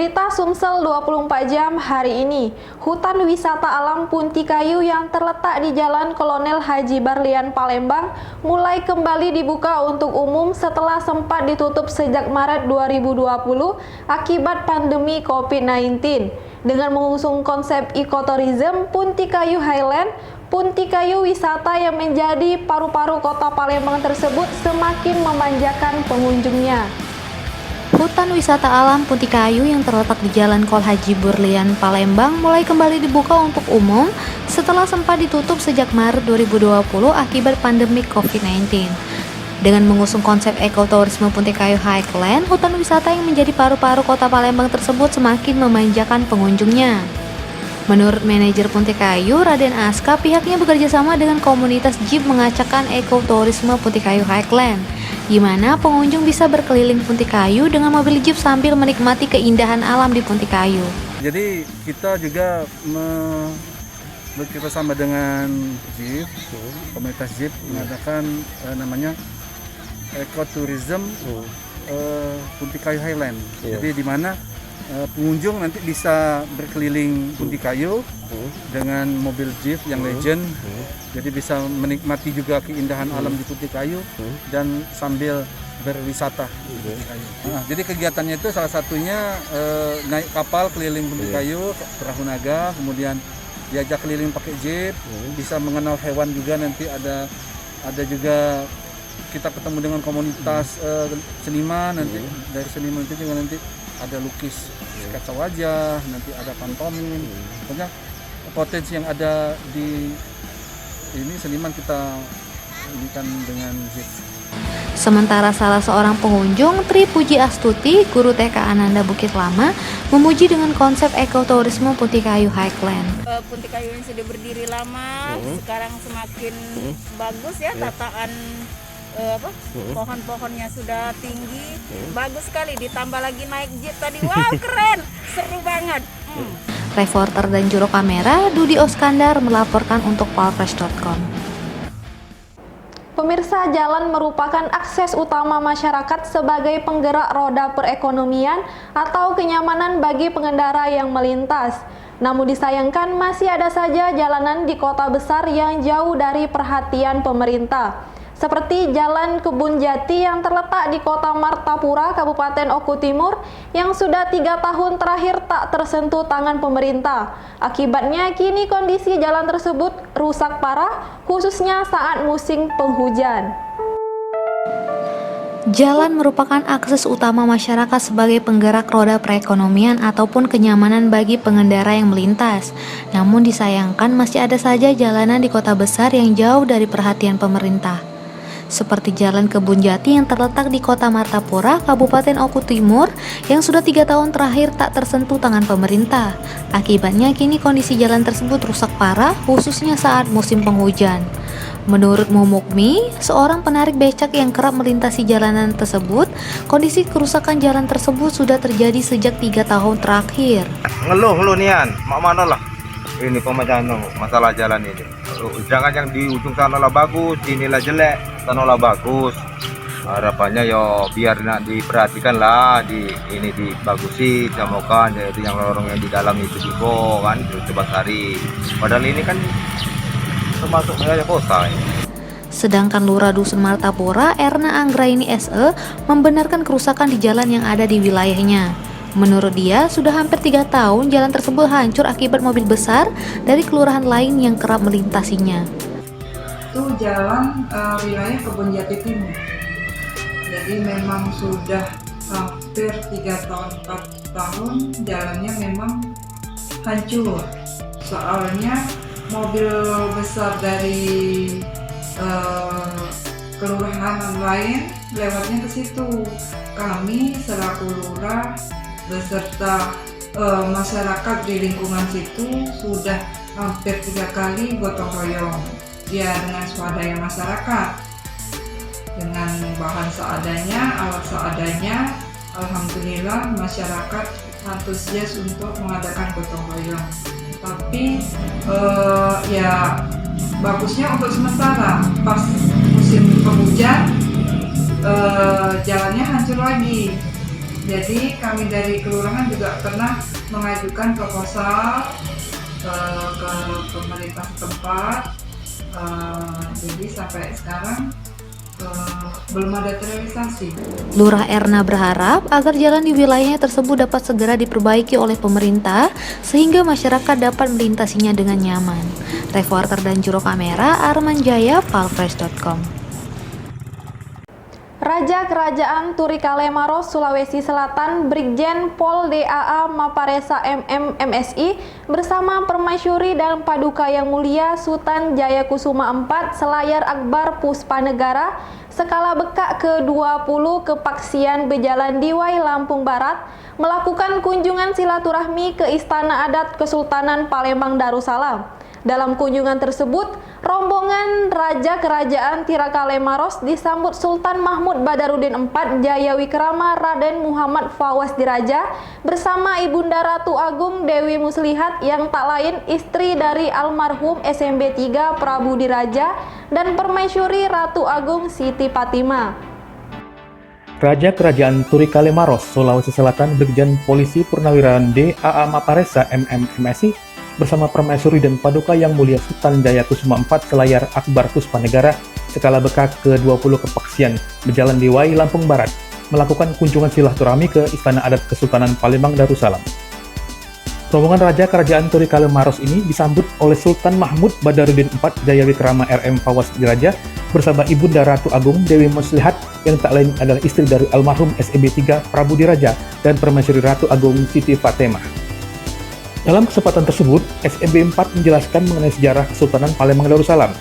Berita Sumsel 24 jam hari ini, hutan wisata alam Punti Kayu yang terletak di Jalan Kolonel Haji Barlian Palembang mulai kembali dibuka untuk umum setelah sempat ditutup sejak Maret 2020 akibat pandemi COVID-19. Dengan mengusung konsep ekoturism Punti Kayu Highland, Punti Kayu wisata yang menjadi paru-paru kota Palembang tersebut semakin memanjakan pengunjungnya. Hutan wisata alam Punti Kayu yang terletak di Jalan Kol Haji Barlian Palembang mulai kembali dibuka untuk umum setelah sempat ditutup sejak Maret 2020 akibat pandemi COVID-19. Dengan mengusung konsep ekoturisme Punti Kayu Highland, hutan wisata yang menjadi paru-paru kota Palembang tersebut semakin memanjakan pengunjungnya. Menurut manajer Punti Kayu, Raden Aska, pihaknya bekerja sama dengan komunitas Jeep mengacakkan ekoturisme Punti Kayu Highland, di mana pengunjung bisa berkeliling Punti Kayu dengan mobil Jeep sambil menikmati keindahan alam di Punti Kayu. Jadi kita juga bekerja sama dengan Jeep, komunitas Jeep mengadakan namanya ekoturism Punti Kayu Highland. Jadi di mana pengunjung nanti bisa berkeliling Punti Kayu dengan mobil Jeep yang legend. Jadi bisa menikmati juga keindahan alam di Punti Kayu dan sambil berwisata di Punti Kayu. Jadi kegiatannya itu salah satunya naik kapal keliling Punti Kayu, perahu naga, kemudian diajak keliling pakai Jeep, bisa mengenal hewan juga. Nanti ada juga kita ketemu dengan komunitas seniman, nanti dari seniman itu juga nanti ada lukis sketsa wajah, nanti ada pantomim. Pokoknya potensi yang ada di ini seniman kita inikan dengan Jeep. Sementara salah seorang pengunjung, Tri Puji Astuti, guru TK Ananda Bukit Lama, memuji dengan konsep ekoturisme Punti Kayu Highland. Punti Kayu yang sudah berdiri lama, sekarang semakin bagus ya, tataan pohon-pohonnya sudah tinggi, bagus sekali, ditambah lagi naik Jeep tadi, wow keren, seru banget. Reporter dan juru kamera Dudi Oskandar melaporkan untuk palfresh.com. Pemirsa, jalan merupakan akses utama masyarakat sebagai penggerak roda perekonomian atau kenyamanan bagi pengendara yang melintas. Namun disayangkan masih ada saja jalanan di kota besar yang jauh dari perhatian pemerintah. Seperti Jalan Kebun Jati yang terletak di Kota Martapura, Kabupaten Oku Timur, yang sudah 3 tahun terakhir tak tersentuh tangan pemerintah. Akibatnya kini kondisi jalan tersebut rusak parah, khususnya saat musim penghujan. Jalan merupakan akses utama masyarakat sebagai penggerak roda perekonomian ataupun kenyamanan bagi pengendara yang melintas. Namun disayangkan masih ada saja jalanan di kota besar yang jauh dari perhatian pemerintah. Seperti Jalan Kebun Jati yang terletak di Kota Martapura, Kabupaten Oku Timur, yang sudah 3 tahun terakhir tak tersentuh tangan pemerintah. Akibatnya kini kondisi jalan tersebut rusak parah, khususnya saat musim penghujan. Menurut Mumukmi, seorang penarik becak yang kerap melintasi jalanan tersebut, kondisi kerusakan jalan tersebut sudah terjadi sejak 3 tahun terakhir. Ngeluh nian, mak mana lah ini pemecahan masalah jalan ini. Jangan yang di ujung sana lah bagus, inilah jelek, sana lah bagus. Harapannya yo biar nak diperhatikan lah, ini dibagusi, jamokan, jadi yang lorong yang di dalam itu dibo kan, coba cari. Padahal ini kan termasuk wilayah kota ini. Sedangkan Lurah Dusun Martapura, Erna Anggraini SE, membenarkan kerusakan di jalan yang ada di wilayahnya. Menurut dia, sudah hampir 3 tahun jalan tersebut hancur akibat mobil besar dari kelurahan lain yang kerap melintasinya. Itu jalan wilayah Kebun Jati Timur. Jadi memang sudah hampir 3 tahun, 4 tahun jalannya memang hancur. Soalnya mobil besar dari kelurahan lain lewatnya ke situ. Kami selaku lurah beserta masyarakat di lingkungan situ sudah hampir 3 kali gotong royong ya dengan swadaya masyarakat, dengan bahan seadanya, alat seadanya. Alhamdulillah masyarakat antusias untuk mengadakan gotong royong. Tapi ya bagusnya untuk sementara, pas musim penghujan jalannya hancur lagi. Jadi kami dari kelurahan juga pernah mengajukan proposal ke pemerintah setempat. Jadi sampai sekarang belum ada terrealisasi. Lurah Erna berharap agar jalan di wilayahnya tersebut dapat segera diperbaiki oleh pemerintah sehingga masyarakat dapat melintasinya dengan nyaman. Reporter dan juru kamera Arman Jaya, palfresh.com. Raja Kerajaan Turikale Maros, Sulawesi Selatan, Brigjen Pol DAA Maparesa MM MSI bersama Permaisuri dan Paduka Yang Mulia Sultan Jayakusuma IV Selayar Akbar Puspanegara skala bekak ke-20 Kepaksian Bejalan Diwai Lampung Barat melakukan kunjungan silaturahmi ke Istana Adat Kesultanan Palembang Darussalam. Dalam kunjungan tersebut, rombongan Raja Kerajaan Tirikale Maros disambut Sultan Mahmud Badarudin IV Jayawikrama Raden Muhammad Fawaz Diraja bersama Ibunda Ratu Agung Dewi Muslihat yang tak lain istri dari almarhum SMB 3 Prabu Diraja dan Permaisuri Ratu Agung Siti Fatimah. Raja Kerajaan Turikale Maros, Sulawesi Selatan, Brigjen Polisi Purnawirawan DAA Maparesa MM MSI bersama Permaisuri dan Paduka Yang Mulia Sultan Jayakusuma IV Selayar Akbar Puspanegara skala bekak ke-20 Kepaksian Bejalan Diwai Lampung Barat melakukan kunjungan silaturahmi ke Istana Adat Kesultanan Palembang Darussalam. Rombongan Raja Kerajaan Turikale Maros ini disambut oleh Sultan Mahmud Badarudin IV Jayawikrama RM Fawaz Diraja bersama Ibunda Ratu Agung Dewi Muslihat yang tak lain adalah istri dari almarhum SMB 3 Prabu Diraja dan Permaisuri Ratu Agung Siti Fatimah. Dalam kesempatan tersebut, SMB 4 menjelaskan mengenai sejarah Kesultanan Palembang Darussalam.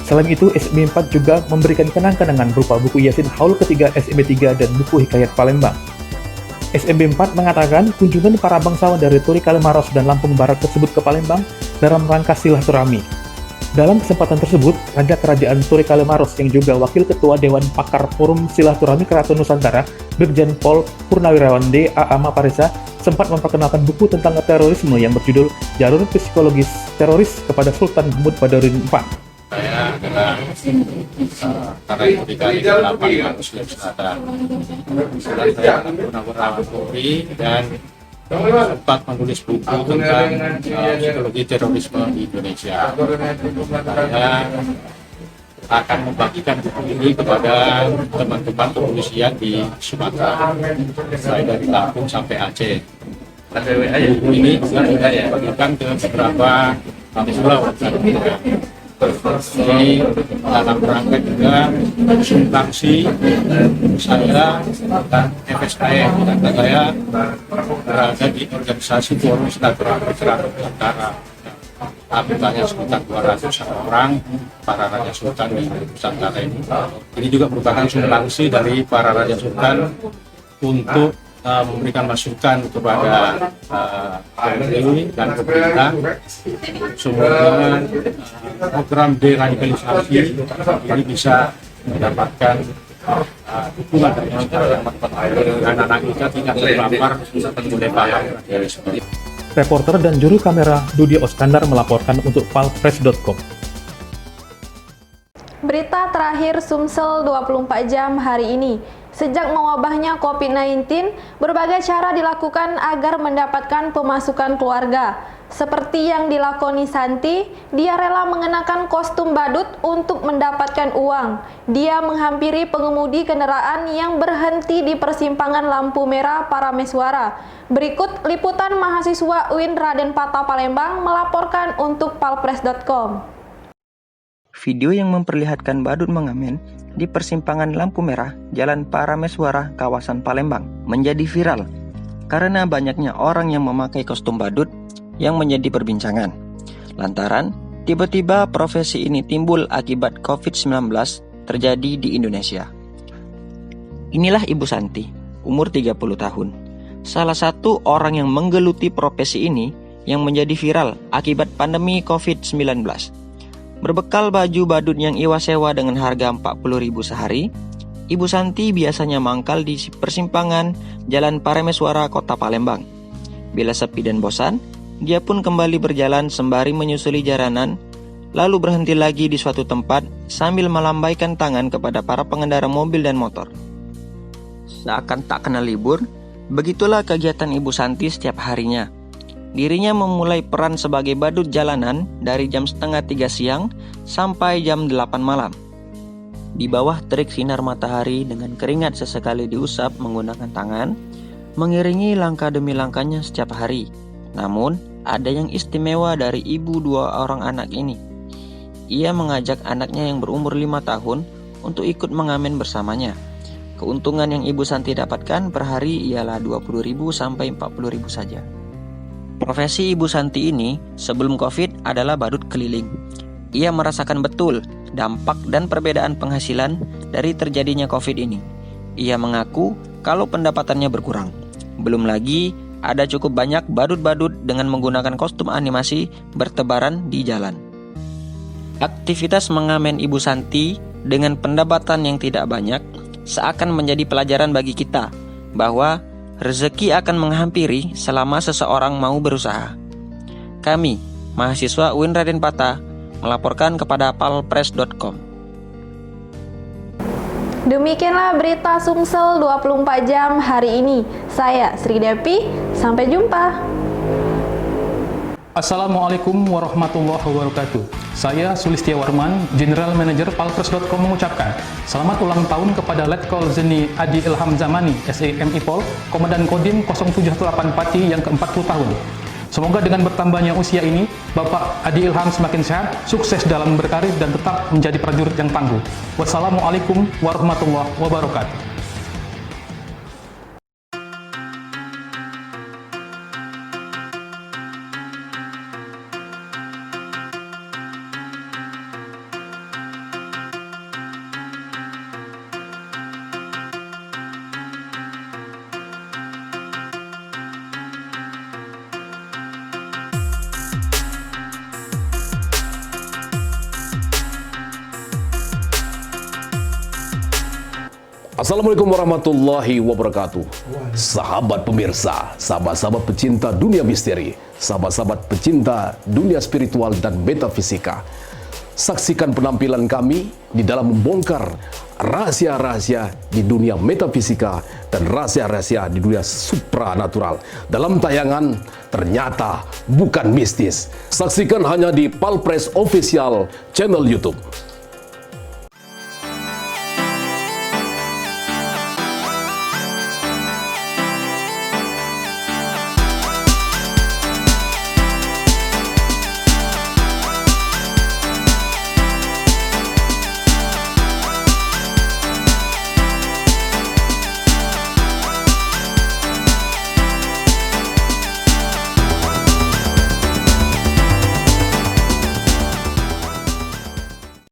Selain itu, SMB 4 juga memberikan kenang-kenangan berupa buku Yasin Haul ketiga SMB 3 dan buku Hikayat Palembang. SMB 4 mengatakan kunjungan para bangsawan dari Turikale Maros dan Lampung Barat tersebut ke Palembang dalam rangka silaturahmi. Dalam kesempatan tersebut, Raja Kerajaan Turikale Maros yang juga Wakil Ketua Dewan Pakar Forum Silaturahmi Keraton Nusantara, Brigjen Pol Purnawirawan DAA Maparesa, sempat memperkenalkan buku tentang terorisme yang berjudul Jalur Psikologis Teroris kepada Sultan Mahmud Badarudin IV. Saya adalah karena itu dikali 8 Muslim Selatan. Kebetulan saya Purnawirawan Polri dan sempat menulis buku tentang psikologi terorisme di Indonesia. Saya akan membagikan buku ini kepada teman-teman kepolisian di Sumatera, mulai dari Lampung sampai Aceh. Buku ini juga saya bagikan ke beberapa pulau. Ini dalam rangka juga sumbangsi saya dan FSKM dan saya berada di organisasi forum silaturahmi keraton Nusantara. Anggotanya sekitar 200 orang para raja sultan di Nusantara ini. Ini juga merupakan sumbangsi dari para raja sultan untuk memberikan masukan kepada Polri dan pemerintah. Semoga program deradikalisasi ini bisa mendapatkan dukungan dari masyarakat anak-anak kita tidak terpapar oleh paham radikalisme. Reporter dan juru kamera Dudi Oskandar melaporkan untuk palfresh.com. Berita terakhir Sumsel 24 jam hari ini. Sejak mewabahnya COVID-19, berbagai cara dilakukan agar mendapatkan pemasukan keluarga. Seperti yang dilakoni Santi, dia rela mengenakan kostum badut untuk mendapatkan uang. Dia menghampiri pengemudi kendaraan yang berhenti di persimpangan lampu merah Parameswara. Berikut liputan mahasiswa UIN Raden Patah Palembang melaporkan untuk palfresh.com. Video yang memperlihatkan badut mengamen di persimpangan lampu merah Jalan Parameswara, kawasan Palembang, menjadi viral karena banyaknya orang yang memakai kostum badut yang menjadi perbincangan. Lantaran tiba-tiba profesi ini timbul akibat COVID-19 terjadi di Indonesia. Inilah Ibu Santi, umur 30 tahun. Salah satu orang yang menggeluti profesi ini yang menjadi viral akibat pandemi COVID-19. Berbekal baju badut yang Iwa sewa dengan harga 40.000 sehari, Ibu Santi biasanya mangkal di persimpangan Jalan Parameswara, Kota Palembang. Bila sepi dan bosan, dia pun kembali berjalan sembari menyusuli jalanan, lalu berhenti lagi di suatu tempat sambil melambaikan tangan kepada para pengendara mobil dan motor. Seakan tak kenal libur, Begitulah kegiatan Ibu Santi setiap harinya. Dirinya memulai peran sebagai badut jalanan dari jam setengah 3 siang sampai jam 8 malam. Di bawah terik sinar matahari dengan keringat sesekali diusap menggunakan tangan, mengiringi langkah demi langkahnya setiap hari. Namun, ada yang istimewa dari ibu 2 orang anak ini. Ia mengajak anaknya yang berumur 5 tahun untuk ikut mengamen bersamanya. Keuntungan yang Ibu Santi dapatkan per hari ialah 20.000 sampai 40.000 saja. Profesi Ibu Santi ini sebelum Covid adalah badut keliling. Ia merasakan betul dampak dan perbedaan penghasilan dari terjadinya Covid ini. Ia mengaku kalau pendapatannya berkurang. Belum lagi ada cukup banyak badut-badut dengan menggunakan kostum animasi bertebaran di jalan. Aktivitas mengamen Ibu Santi dengan pendapatan yang tidak banyak seakan menjadi pelajaran bagi kita bahwa rezeki akan menghampiri selama seseorang mau berusaha. Kami, mahasiswa UIN Raden Patah, melaporkan kepada palpress.com. Demikianlah berita Sumsel 24 jam hari ini. Saya Sri Depi, sampai jumpa. Assalamualaikum warahmatullahi wabarakatuh. Saya Sulistiawarman, General Manager palpress.com mengucapkan selamat ulang tahun kepada Letkol Zeni Adi Ilham Zamani, SEMI Pol, Komandan Kodim 078 Pati yang ke-40 tahun. Semoga dengan bertambahnya usia ini, Bapak Adi Ilham semakin sehat, sukses dalam berkarir dan tetap menjadi prajurit yang tangguh. Wassalamualaikum warahmatullahi wabarakatuh. Assalamualaikum warahmatullahi wabarakatuh. Sahabat pemirsa, sahabat-sahabat pecinta dunia misteri, sahabat-sahabat pecinta dunia spiritual dan metafisika. Saksikan penampilan kami di dalam membongkar rahasia-rahasia di dunia metafisika dan rahasia-rahasia di dunia supranatural dalam tayangan Ternyata Bukan Mistis. Saksikan hanya di Palpress Official Channel YouTube.